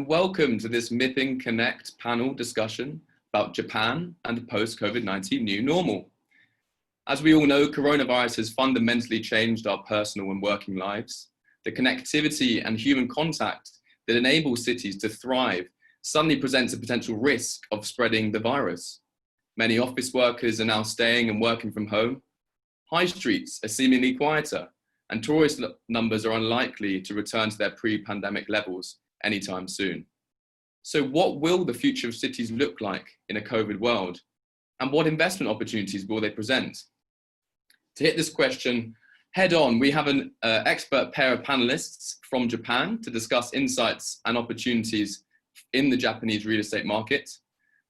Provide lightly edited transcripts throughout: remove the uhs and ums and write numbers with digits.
Welcome to this MIPIM Connect panel discussion about Japan and the post-COVID-19 new normal. As we all know, coronavirus has fundamentally changed our personal and working lives. The connectivity and human contact that enables cities to thrive suddenly presents a potential risk of spreading the virus. Many office workers are now staying and working from home. High streets are seemingly quieter, and tourist numbers are unlikely to return to their pre-pandemic levels anytime soon. So what will the future of cities look like in a COVID world? And what investment opportunities will they present? To hit this question head on, we have an expert pair of panelists from Japan to discuss insights and opportunities in the Japanese real estate market.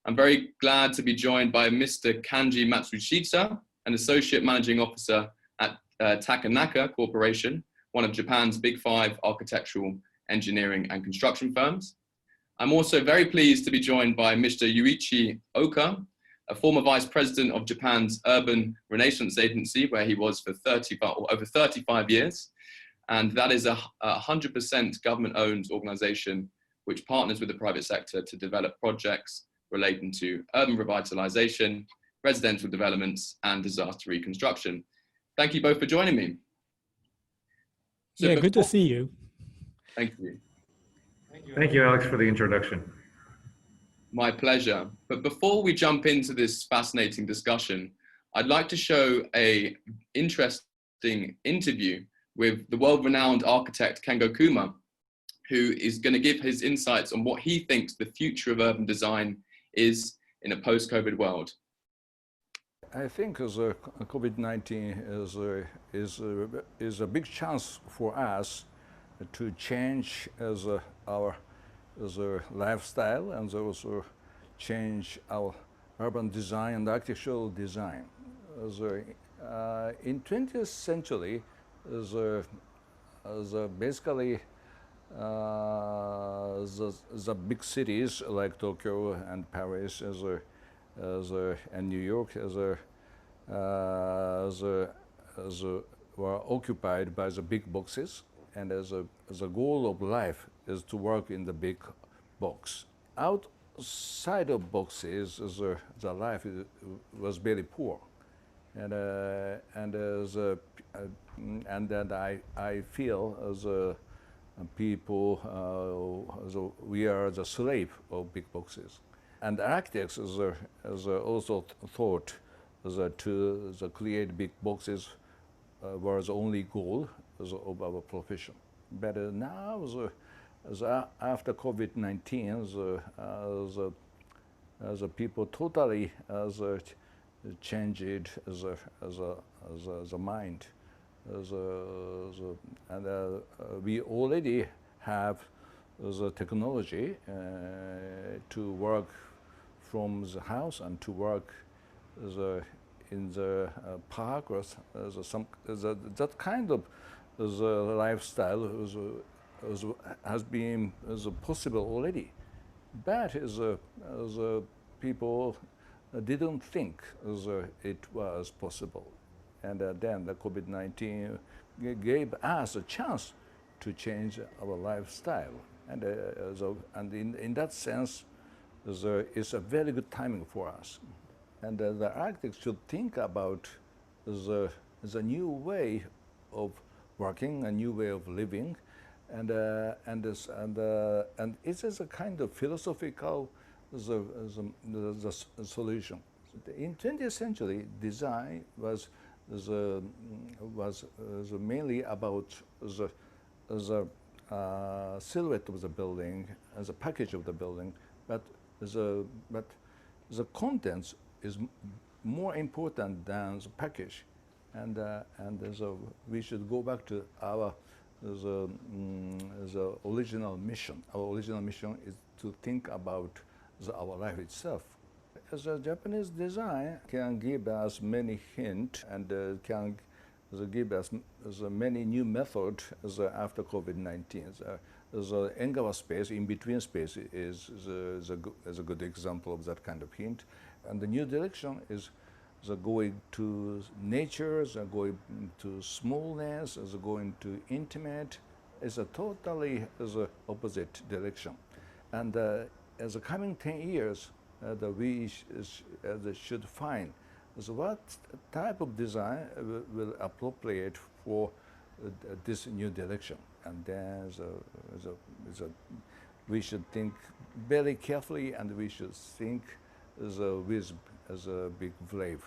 I'm very glad to be joined by Mr. Kanji Matsushita, an Associate Managing Officer at Takanaka Corporation, one of Japan's big 5 architectural, engineering and construction firms. I'm also very pleased to be joined by Mr. Yuichi Oka, a former Vice President of Japan's Urban Renaissance Agency, where he was for over 35 years. And that is a 100% government-owned organization which partners with the private sector to develop projects relating to urban revitalization, residential developments, and disaster reconstruction. Thank you both for joining me. So good to see you. Thank you. Thank you, Alex, for the introduction. My pleasure. But before we jump into this fascinating discussion, I'd like to show an interesting interview with the world-renowned architect Kengo Kuma, who is going to give his insights on what he thinks the future of urban design is in a post-COVID world. I think COVID-19 is a big chance for us to change our lifestyle and also change our urban design and architectural design. In 20th century, basically the big cities like Tokyo and Paris and New York were occupied by the big boxes, and as a goal of life is to work in the big box. Outside of boxes, the life was very poor, and then I feel as people, we are the slave of big boxes. And architects has also thought that to create big boxes was the only goal of our profession. But now, after COVID-19, the people totally changed the mind. And we already have the technology to work from the house and to work in the park, or that kind of lifestyle has been possible already. But people didn't think it was possible. And then the COVID-19 gave us a chance to change our lifestyle. And in that sense, it's a very good timing for us. And the architects should think about the new way of working, a new way of living, and it is a kind of philosophical solution. In 20th century, design was mainly about the silhouette of the building, as a package of the building, but the contents is more important than the package, and so we should go back to our the original mission. Our original mission is to think about our life itself. As a Japanese design can give us many hints and can give us many new methods after COVID-19. The Engawa space, in between space, is a good example of that kind of hint. And the new direction is going to nature, going to smallness, going to intimate. It's a totally opposite direction. And as the coming 10 years, we should find what type of design will appropriate for this new direction. And then we should think very carefully, and we should think as a big wave.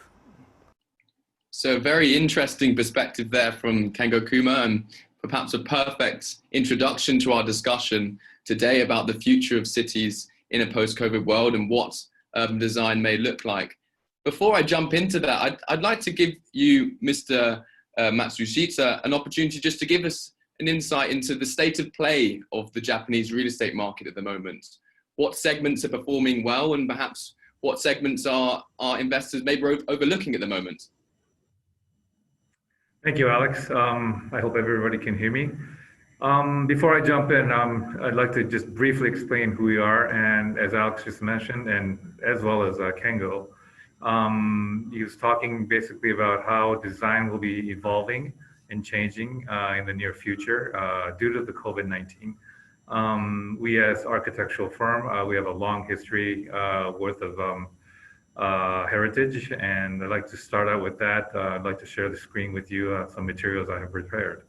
So very interesting perspective there from Kengo Kuma, and perhaps a perfect introduction to our discussion today about the future of cities in a post-COVID world and what urban design may look like. Before I jump into that, I'd like to give you, Mr. Matsushita, an opportunity just to give us an insight into the state of play of the Japanese real estate market at the moment. What segments are performing well, and perhaps what segments are investors maybe overlooking at the moment? Thank you, Alex. I hope everybody can hear me. Before I jump in, I'd like to just briefly explain who we are. And as Alex just mentioned, and as well as Kengo, he was talking basically about how design will be evolving and changing in the near future due to the COVID-19. We as architectural firm, we have a long history worth of heritage, and I'd like to start out with that. I'd like to share the screen with you, some materials I have prepared.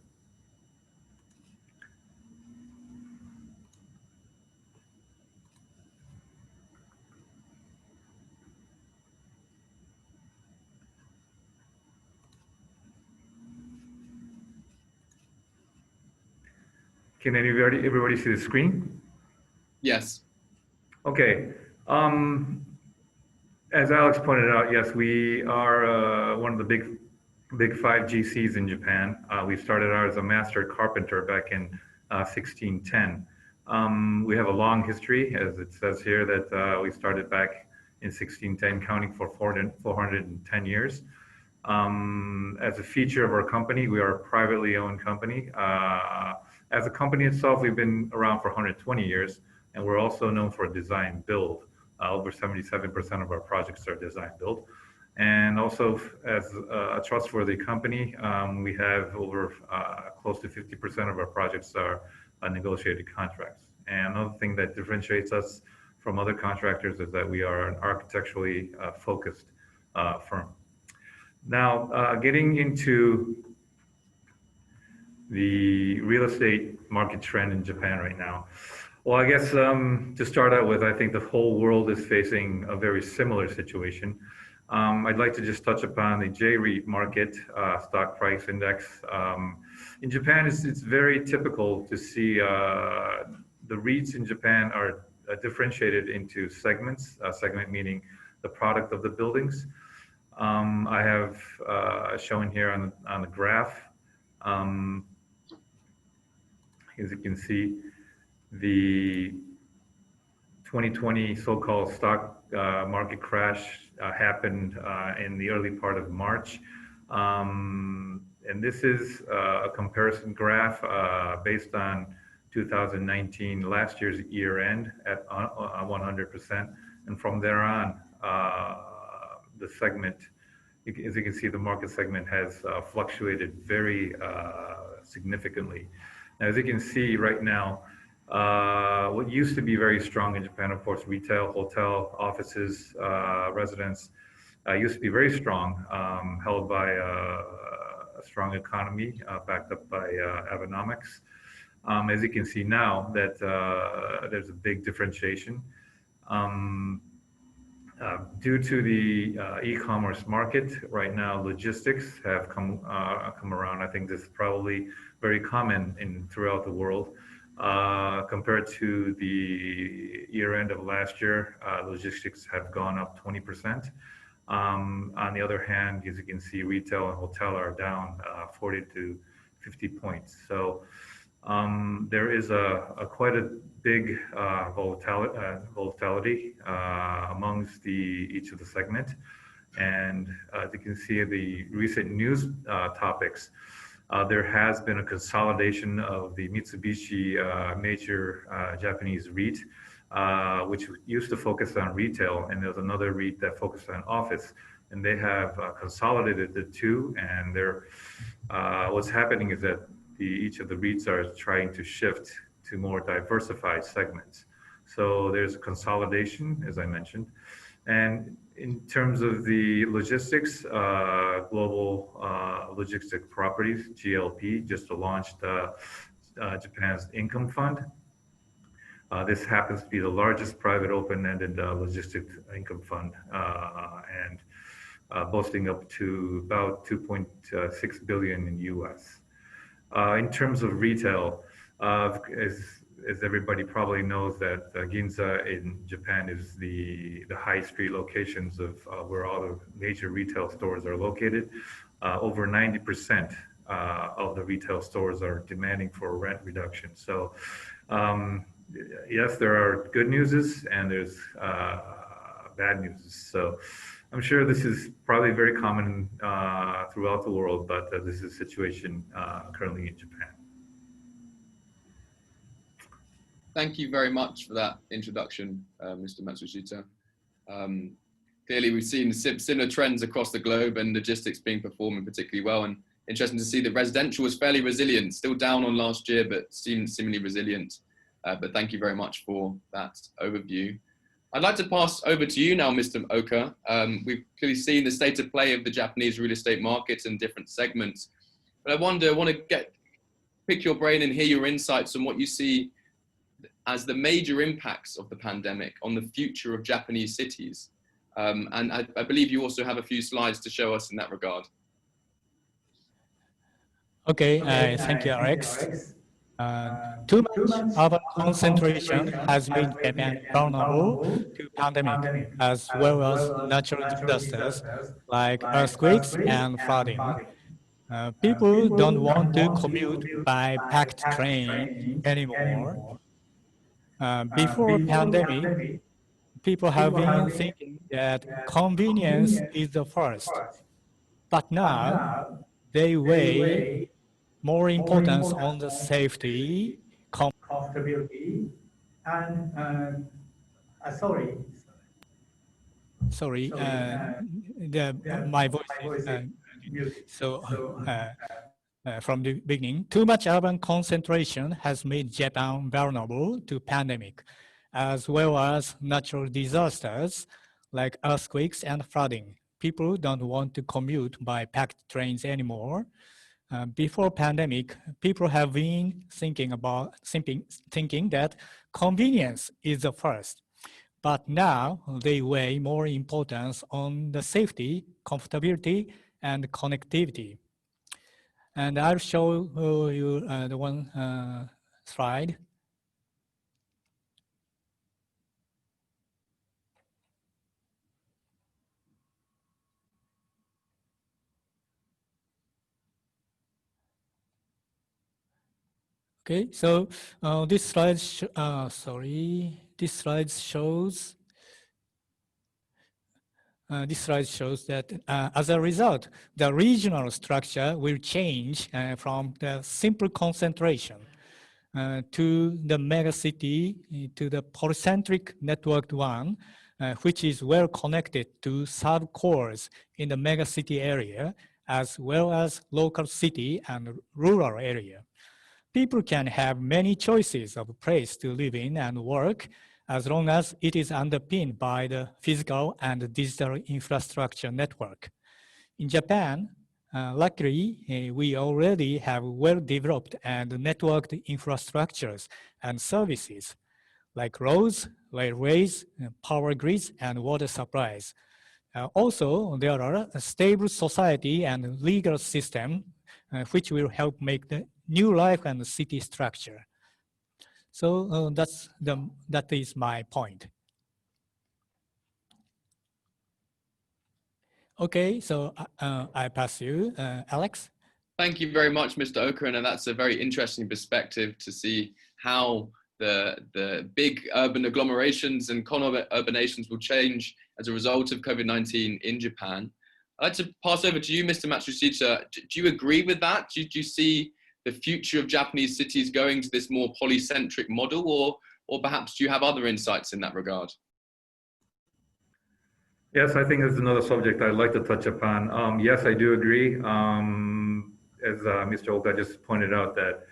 Can everybody see the screen? Yes. Okay. As Alex pointed out, yes, we are one of the big five GCs in Japan. We started out as a master carpenter back in 1610. We have a long history, as it says here, that we started back in 1610, counting for 410 years. As a feature of our company, we are a privately owned company. As a company itself, we've been around for 120 years, and we're also known for design build. Over 77% of our projects are design build. And also, as a trustworthy company, we have over close to 50% of our projects are negotiated contracts. And another thing that differentiates us from other contractors is that we are an architecturally focused firm. Now, getting into the real estate market trend in Japan right now. Well, I guess to start out with, I think the whole world is facing a very similar situation. I'd like to just touch upon the J-REIT market, stock price index. In Japan, it's very typical to see the REITs in Japan are differentiated into segments, segment meaning the product of the buildings. I have shown here on the graph. As you can see, the 2020 so-called stock market crash happened in the early part of March. And this is a comparison graph based on 2019, last year's year end at 100%. And from there on, the segment, as you can see, the market segment has fluctuated very significantly. Now, as you can see right now, what used to be very strong in Japan, of course, retail, hotel, offices, residents, used to be very strong, held by a strong economy, backed up by Abenomics. As you can see now that there's a big differentiation. Due to the e-commerce market, right now logistics have come around. I think this is probably very common throughout the world. Compared to the year end of last year, logistics have gone up 20%. On the other hand, as you can see, retail and hotel are down 40 to 50 points. So there is quite a big volatility amongst each of the segment. And as you can see, the recent news topics, there has been a consolidation of the Mitsubishi major Japanese REIT, which used to focus on retail, and there's another REIT that focused on office, and they have consolidated the two. And what's happening is that each of the REITs are trying to shift to more diversified segments. So there's consolidation, as I mentioned. And in terms of the logistics, Global Logistic Properties, GLP, just launched Japan's income fund. This happens to be the largest private open-ended logistics income fund, and boasting up to about 2.6 billion in US. In terms of retail, as everybody probably knows, that Ginza in Japan is the high street locations of where all the major retail stores are located. Over 90% of the retail stores are demanding for a rent reduction. So yes, there are good news and there's bad news. So I'm sure this is probably very common throughout the world, but this is a situation currently in Japan. Thank you very much for that introduction, Mr. Matsushita. Clearly, we've seen similar trends across the globe and logistics being performing particularly well. And interesting to see that residential was fairly resilient, still down on last year, but seemingly resilient. But thank you very much for that overview. I'd like to pass over to you now, Mr. Oka. We've clearly seen the state of play of the Japanese real estate market and different segments. But I want to pick your brain and hear your insights on what you see as the major impacts of the pandemic on the future of Japanese cities. And I believe you also have a few slides to show us in that regard. Okay, thank you, Alex. Too much urban concentration has made Japan vulnerable to pandemic as well as natural disasters like earthquakes and flooding. People don't want to commute by packed train anymore. Before pandemic, people have been thinking that convenience is the first, but now they weigh more importance on the safety, comfortability, and my voice is from the beginning, too much urban concentration has made Japan vulnerable to pandemic, as well as natural disasters like earthquakes and flooding. People don't want to commute by packed trains anymore. Before pandemic, people have been thinking that convenience is the first, but now they weigh more importance on the safety, comfortability, and connectivity. And I'll show you the one slide. Okay, so this slide shows that as a result, the regional structure will change from the simple concentration to the megacity, to the polycentric networked one, which is well connected to sub-cores in the megacity area, as well as local city and rural area. People can have many choices of place to live in and work as long as it is underpinned by the physical and digital infrastructure network. In Japan, luckily, we already have well-developed and networked infrastructures and services like roads, railways, power grids, and water supplies. Also, there are a stable society and legal system which will help make the new life and city structure. So that is my point. Okay, so I pass you, Alex. Thank you very much, Mr. Oka, and that's a very interesting perspective to see how the big urban agglomerations and conurbanations will change as a result of COVID-19 in Japan. I'd like to pass over to you, Mr. Matsushita. Do you agree with that? Do you see the future of Japanese cities going to this more polycentric model, or perhaps do you have other insights in that regard? Yes, I think it's another subject I'd like to touch upon. Yes, I do agree. As Mr. Oka just pointed out, that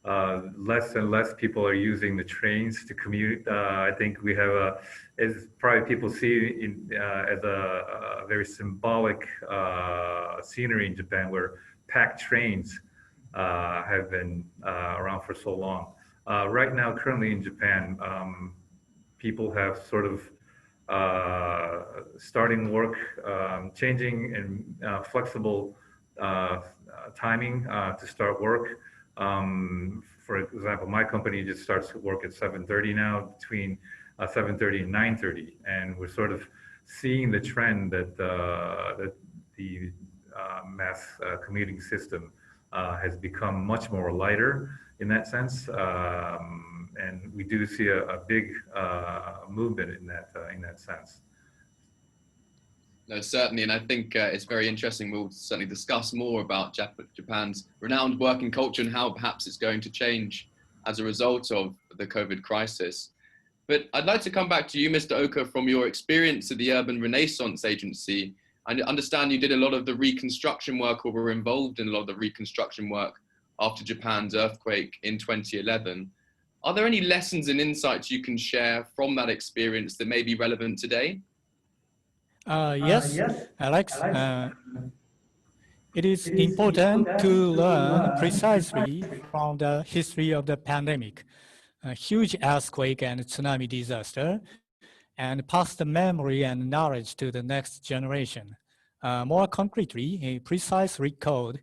less and less people are using the trains to commute. I think we have as probably people see as a very symbolic scenery in Japan where packed trains have been around for so long. Right now, currently in Japan, people have sort of starting work, changing and flexible timing to start work. For example, my company just starts work at 7:30 now, between 7:30 and 9:30, and we're sort of seeing the trend that that the mass commuting system has become much more lighter in that sense, and we do see a big movement in that sense. No, certainly, and I think it's very interesting. We'll certainly discuss more about Japan's renowned working culture and how perhaps it's going to change as a result of the COVID crisis. But I'd like to come back to you, Mr. Oka, from your experience at the Urban Renaissance Agency. I understand you did a lot of the reconstruction work, or were involved in a lot of the reconstruction work after Japan's earthquake in 2011. Are there any lessons and insights you can share from that experience that may be relevant today? Yes, Alex. It is important to learn precisely from the history of the pandemic, a huge earthquake and tsunami disaster, and pass the memory and knowledge to the next generation. More concretely, a precise record,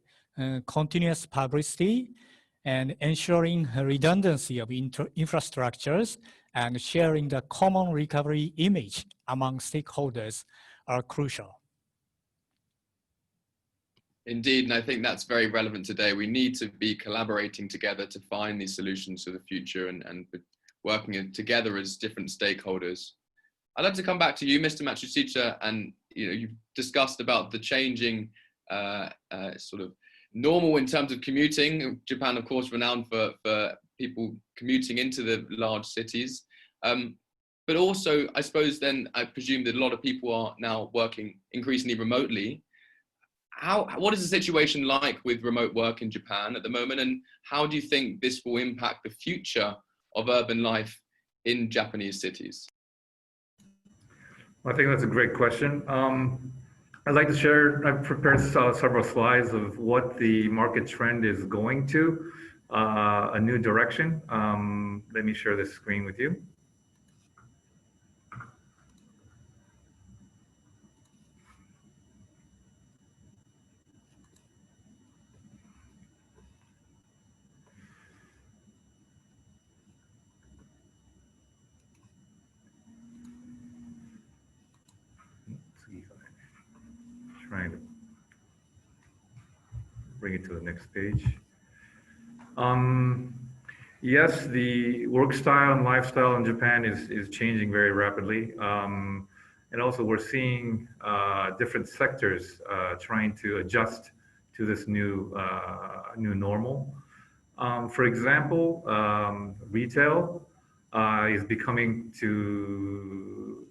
continuous publicity, and ensuring redundancy of infrastructures and sharing the common recovery image among stakeholders are crucial. Indeed, and I think that's very relevant today. We need to be collaborating together to find these solutions for the future and working together as different stakeholders. I'd like to come back to you, Mr. Matsushita, and you've discussed about the changing sort of normal in terms of commuting. Japan, of course, renowned for people commuting into the large cities. But also, I suppose then, I presume that a lot of people are now working increasingly remotely. What is the situation like with remote work in Japan at the moment, and how do you think this will impact the future of urban life in Japanese cities? Well, I think that's a great question. I'd like to share, I've prepared several slides of what the market trend is going to, a new direction. Let me share this screen with you. Trying to bring it to the next page. Yes, the work style and lifestyle in Japan is changing very rapidly. And also we're seeing different sectors trying to adjust to this new normal. For example, retail is becoming to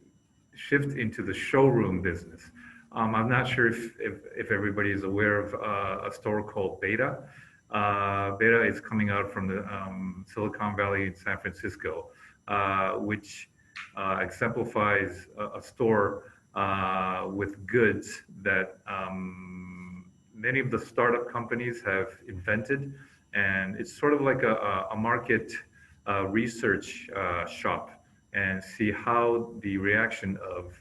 shift into the showroom business. I'm not sure if everybody is aware of a store called Beta. Beta is coming out from the Silicon Valley in San Francisco, which exemplifies a store with goods that many of the startup companies have invented. And it's sort of like a market research shop, and see how the reaction of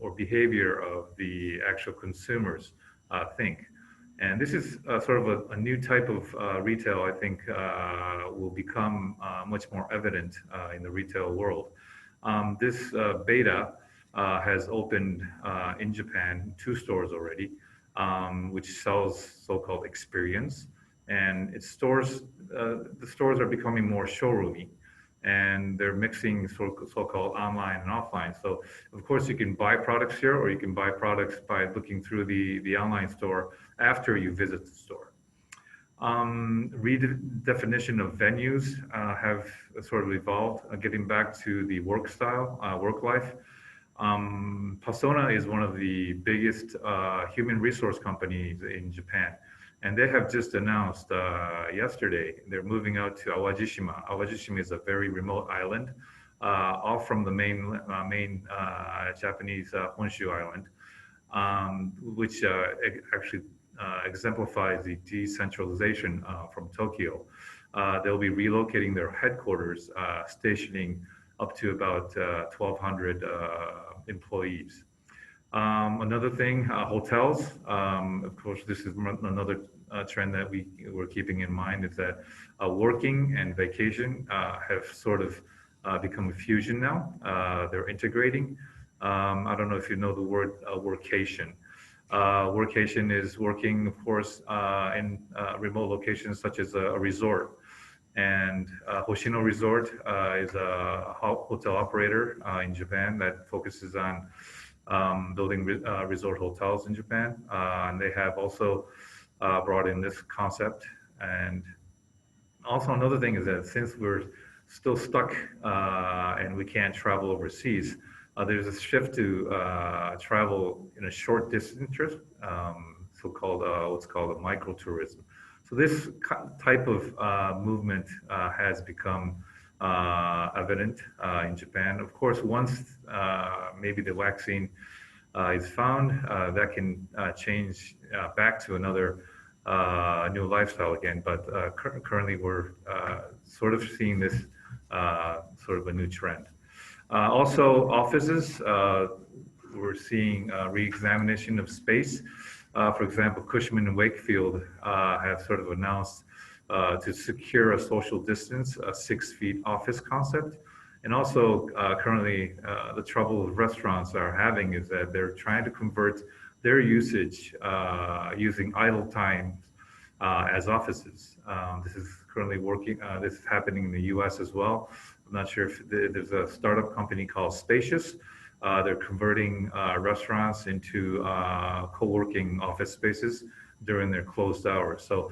or behavior of the actual consumers think. And this is sort of a new type of retail, I think, will become much more evident in the retail world. This Beta has opened in Japan 2 stores already, which sells so-called experience. And its stores, the stores are becoming more showroomy, and they're mixing so-called online and offline. So of course you can buy products here, or you can buy products by looking through the online store after you visit the store. Redefinition of venues have sort of evolved, getting back to the work style, work life. Persona is one of the biggest human resource companies in Japan. And they have just announced yesterday they're moving out to Awajishima. Awajishima is a very remote island off from the main Japanese Honshu Island, which actually exemplifies the decentralization from Tokyo. They'll be relocating their headquarters, stationing up to about 1,200 employees. Another thing, hotels. Of course, this is another trend that we're keeping in mind, is that working and vacation have sort of become a fusion now. They're integrating. I don't know if you know the word workation. Workation is working, of course, in remote locations such as a resort. And Hoshino Resort is a hotel operator in Japan that focuses on building resort hotels in Japan. And they have also brought in this concept. And also another thing is that since we're still stuck and we can't travel overseas, there's a shift to travel in a short distance, so-called what's called a microtourism. So this type of movement has become evident in Japan. Of course, once maybe the vaccine is found, that can change back to another new lifestyle again. But currently, we're sort of seeing this sort of a new trend. Also, offices, we're seeing re-examination of space. For example, Cushman & Wakefield have sort of announced to secure a social distance, a 6 feet office concept. And also currently the trouble restaurants are having is that they're trying to convert their usage using idle time as offices. This is currently working, this is happening in the US as well. I'm not sure if there's a startup company called Spacious. They're converting restaurants into co-working office spaces during their closed hours. So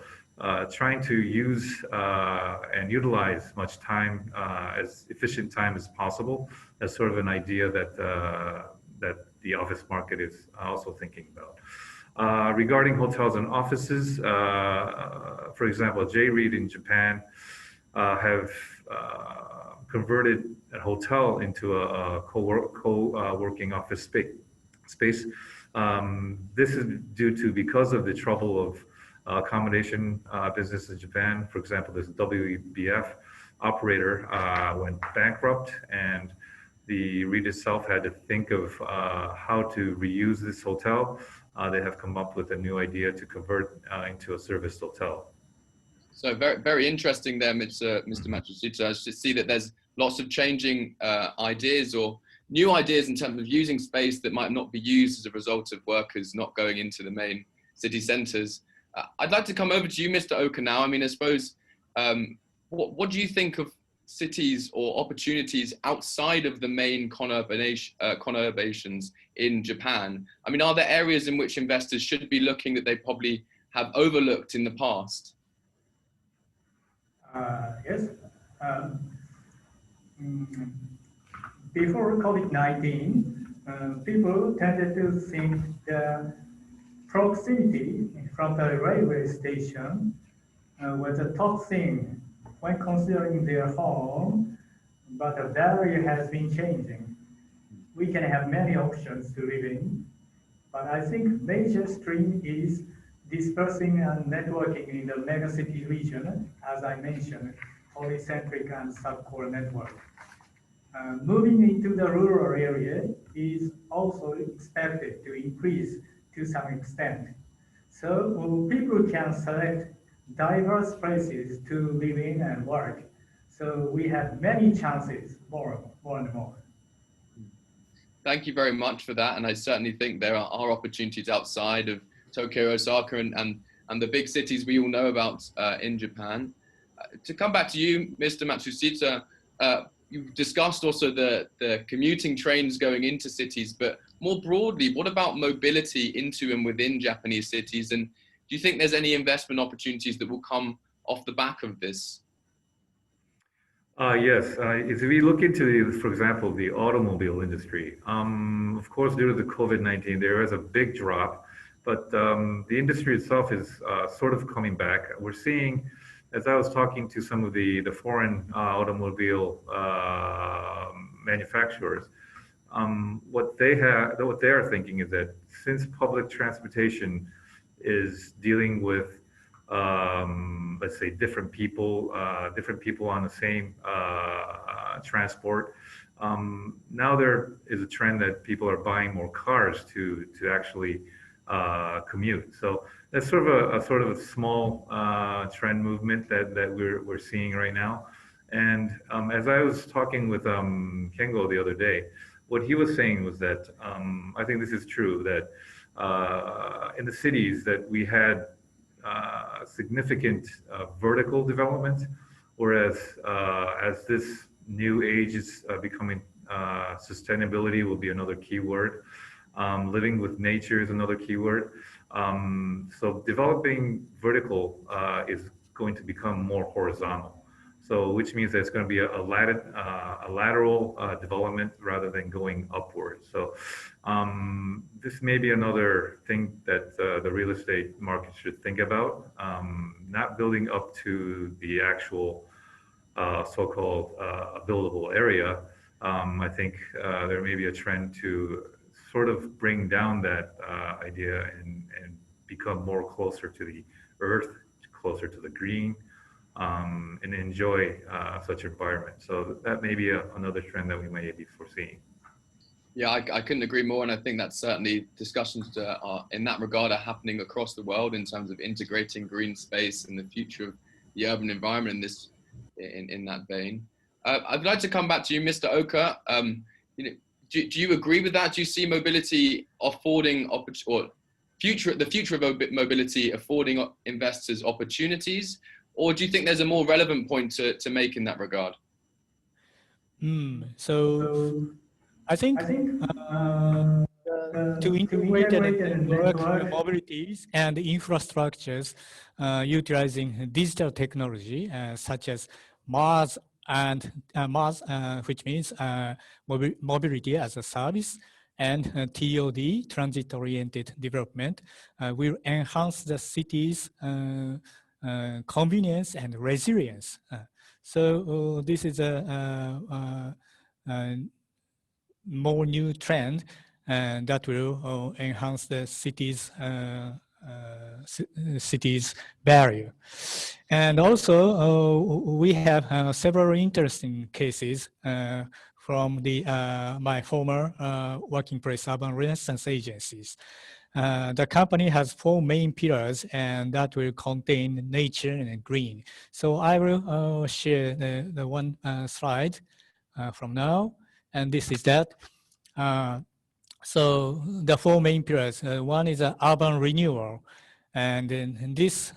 trying to use and utilize much time, as efficient time as possible, as sort of an idea that the office market is also thinking about. Regarding hotels and offices, for example, J-REIT in Japan have converted a hotel into a co-working office space. This is due to, because of the trouble of accommodation business in Japan. For example, this WBF operator went bankrupt, and the REIT itself had to think of how to reuse this hotel. They have come up with a new idea to convert into a service hotel. So very, very interesting there, Mr. Matsushita. I just see that there's lots of changing ideas or new ideas in terms of using space that might not be used as a result of workers not going into the main city centers. I'd like to come over to you, Mr. Oka, now. I mean, I suppose, what do you think of cities or opportunities outside of the main conurbations in Japan? I mean, are there areas in which investors should be looking that they probably have overlooked in the past? Yes. Before COVID-19, people tended to think the proximity from the railway station was a top thing when considering their home, but the value has been changing. We can have many options to live in, but I think major stream is dispersing and networking in the megacity region, as I mentioned, polycentric and subcore network. Moving into the rural area is also expected to increase to some extent. So people can select diverse places to live in and work. So we have many chances, more and more. Thank you very much for that. And I certainly think there are opportunities outside of Tokyo, Osaka, and the big cities we all know about in Japan. To come back to you, Mr. Matsushita, you've discussed also the commuting trains going into cities, but more broadly, what about mobility into and within Japanese cities? And do you think there's any investment opportunities that will come off the back of this? Yes, if we look into, for example, the automobile industry, of course, due to the COVID-19, there is a big drop, but the industry itself is sort of coming back. We're seeing, as I was talking to some of the foreign automobile manufacturers, what they are thinking is that since public transportation is dealing with, let's say, different people on the same transport, now there is a trend that people are buying more cars to actually commute. So that's sort of a small trend movement that we're seeing right now. And as I was talking with Kengo the other day, what he was saying was that I think this is true, that in the cities that we had significant vertical development, whereas as this new age is becoming, sustainability will be another keyword. Living with nature is another keyword. So developing vertical is going to become more horizontal. So which means that it's going to be a lateral development rather than going upward. So this may be another thing that the real estate market should think about, not building up to the actual so-called buildable area. I think there may be a trend to sort of bring down that idea and become more closer to the earth, closer to the green, and enjoy such environment. So that may be another trend that we may be foreseeing. Yeah, I couldn't agree more, and I think that certainly discussions in that regard are happening across the world in terms of integrating green space and the future of the urban environment in that vein. I'd like to come back to you, Mr. Oka. Do you agree with that? Do you see mobility affording the future of mobility affording investors opportunities, or do you think there's a more relevant point to make in that regard? So I think to integrate and network mobilities and infrastructures utilizing digital technology such as MaaS, which means mobility as a service, and TOD, transit-oriented development, will enhance the city's convenience and resilience. So this is a more new trend that will enhance the city's value. And also we have several interesting cases from my former working place urban renaissance agencies. The company has 4 main pillars, and that will contain nature and green. So I will share the one slide from now, and this is that. So the 4 main pillars, one is urban renewal, and then this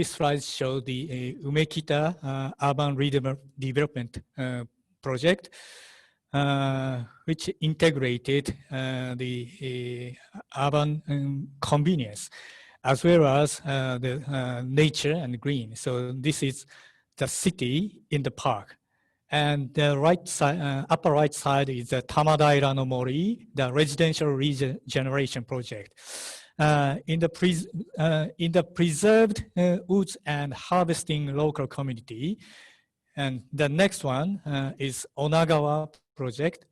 slide shows the Umekita urban redevelopment project, which integrated the urban convenience as well as the nature and green. So this is the city in the park. And the right side, upper right side is the Tamadaira no Mori, the residential regeneration project. In the preserved woods and harvesting local community. And the next one is Onagawa project,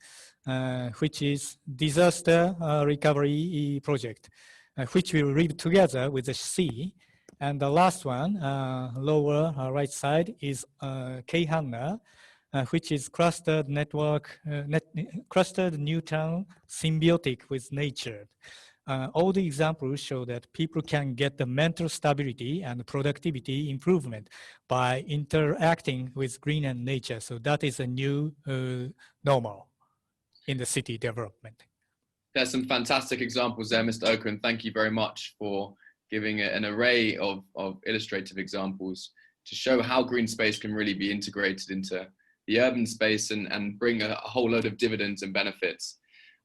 which is disaster recovery project, which will live together with the sea. And the last one, lower right side, is Keihanga, which is clustered network, clustered neutral, symbiotic with nature. All the examples show that people can get the mental stability and productivity improvement by interacting with green and nature. So that is a new normal in the city development. There's some fantastic examples there, Mr. Oka, and thank you very much for giving an array of illustrative examples to show how green space can really be integrated into the urban space and bring a whole load of dividends and benefits.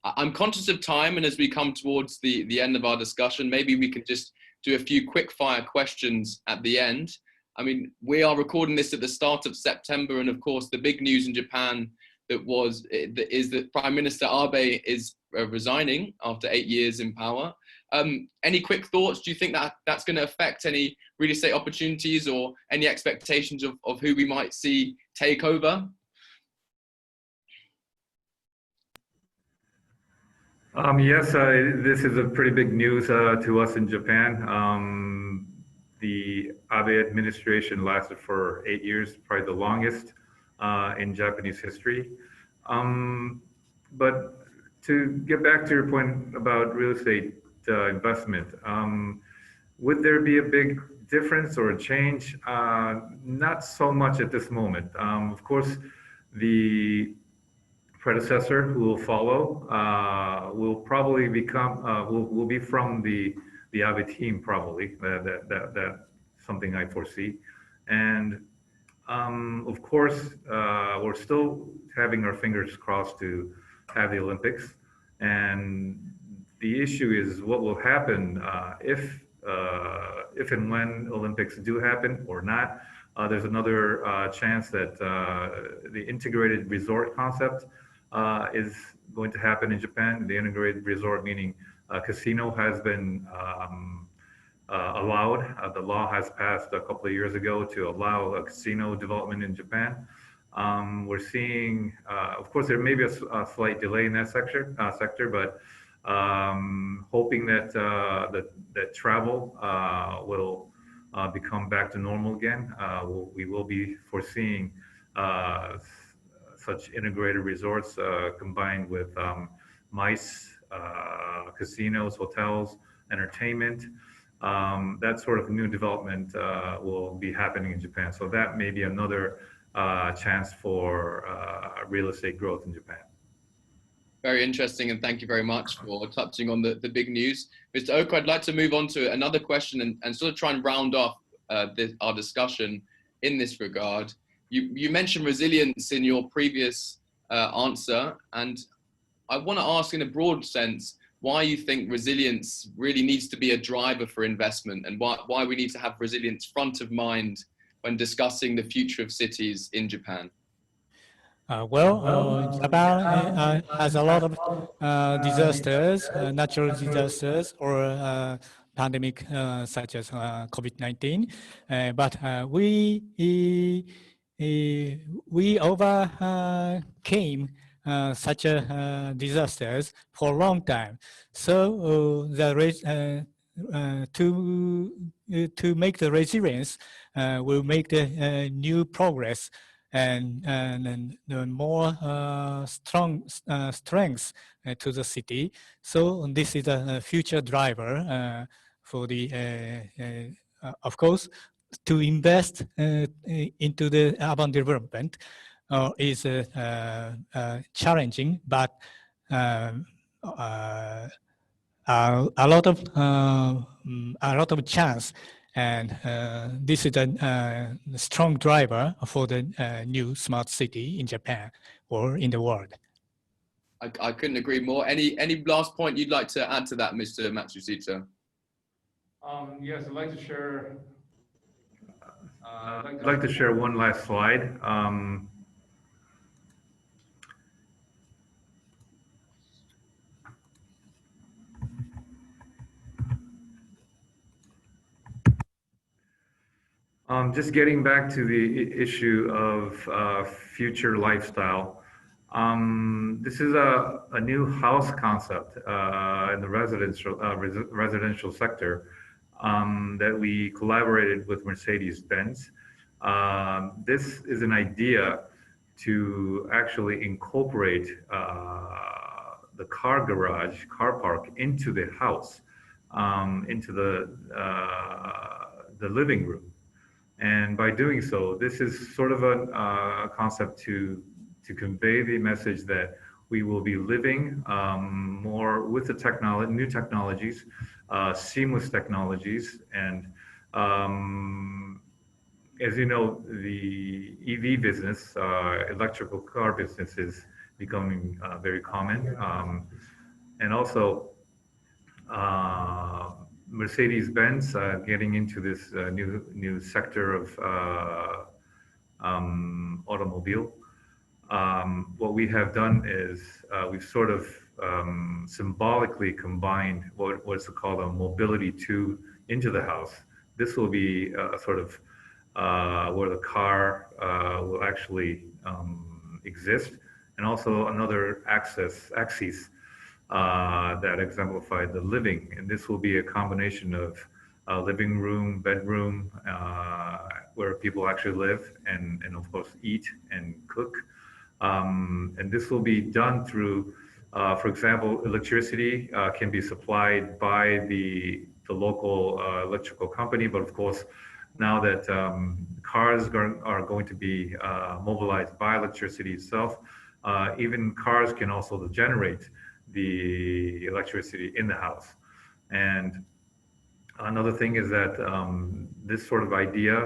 I'm conscious of time, and as we come towards the end of our discussion, maybe we can just do a few quick fire questions at the end. I mean, we are recording this at the start of September, and of course the big news in Japan is that Prime Minister Abe is resigning after 8 years in power. Any quick thoughts? Do you think that that's going to affect any real estate opportunities or any expectations of who we might see take over? Yes, this is a pretty big news to us in Japan. The Abe administration lasted for 8 years, probably the longest in Japanese history. But to get back to your point about real estate investment, would there be a big difference or a change? Not so much at this moment. Of course, the predecessor who will follow will probably become will be from the Abe team probably. That's something I foresee, and of course we're still having our fingers crossed to have the Olympics, and the issue is what will happen if and when Olympics do happen or not. There's another chance that the integrated resort concept is going to happen in Japan. The integrated resort, meaning a casino, has been allowed. The law has passed a couple of years ago to allow a casino development in Japan. We're seeing, of course, there may be a slight delay in that sector, but hoping that that travel will become back to normal again. We will be foreseeing such integrated resorts combined with MICE, casinos, hotels, entertainment. That sort of new development will be happening in Japan. So that may be another chance for real estate growth in Japan. Very interesting, and thank you very much for touching on the big news. Mr. Oka, I'd like to move on to another question and sort of try and round off our discussion in this regard. You mentioned resilience in your previous answer, and I want to ask in a broad sense why you think resilience really needs to be a driver for investment, and why we need to have resilience front of mind when discussing the future of cities in Japan. Japan has a lot of disasters, natural disasters, or pandemic such as COVID-19, but we overcame such disasters for a long time. So to make the resilience will make the new progress and more strength to the city. So this is a future driver for the, of course, to invest into the urban development is challenging, but a lot of chance, and this is a strong driver for the new smart city in Japan or in the world. I couldn't agree more. Any last point you'd like to add to that, Mr. Matsushita? Yes, I'd like to share. I'd like to share one last slide. Just getting back to the issue of future lifestyle. This is a new house concept in the residential sector that we collaborated with Mercedes-Benz. This is an idea to actually incorporate the car garage, car park into the house, into the living room. And by doing so, this is sort of a concept to convey the message that we will be living more with the new technologies, seamless technologies. And as you know, the EV business, electrical car business, is becoming very common. And also, Mercedes-Benz getting into this new sector of automobile. What we have done is we've sort of symbolically combined what's called a mobility into the house. This will be sort of where the car will actually exist, and also another axis that exemplify the living. And this will be a combination of living room, bedroom, where people actually live and of course eat and cook. And this will be done through, for example, electricity can be supplied by the local electrical company, but of course, now that cars are going to be mobilized by electricity itself, even cars can also generate the electricity in the house. And another thing is that this sort of idea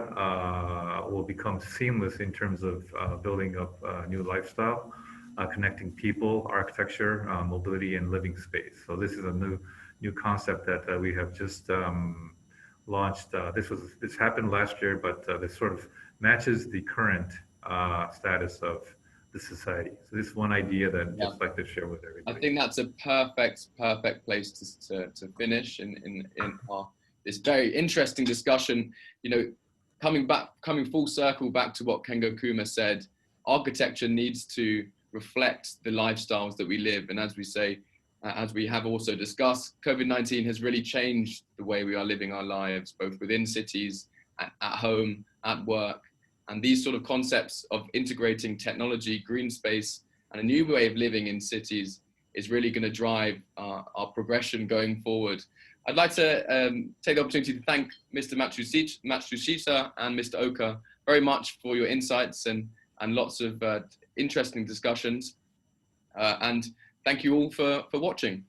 will become seamless in terms of building up a new lifestyle, connecting people, architecture, mobility, and living space. So this is a new concept that we have just launched. This happened last year, but this sort of matches the current status of the society. So this is one idea that I'd just like to share with everybody. I think that's a perfect place to finish in our this very interesting discussion. You know, coming full circle back to what Kengo Kuma said, architecture needs to reflect the lifestyles that we live. And as we say, as we have also discussed, COVID-19 has really changed the way we are living our lives, both within cities, at home, at work. And these sort of concepts of integrating technology, green space, and a new way of living in cities is really going to drive our progression going forward. I'd like to take the opportunity to thank Mr. Matsushita and Mr. Oka very much for your insights and lots of interesting discussions. And thank you all for watching.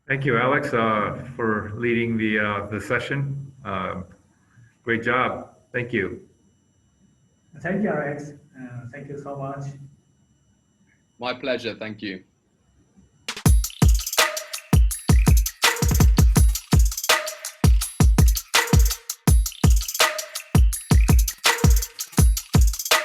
Thank you, Alex, for leading the session. Great job. Thank you. Thank you, Alex. Thank you so much. My pleasure. Thank you.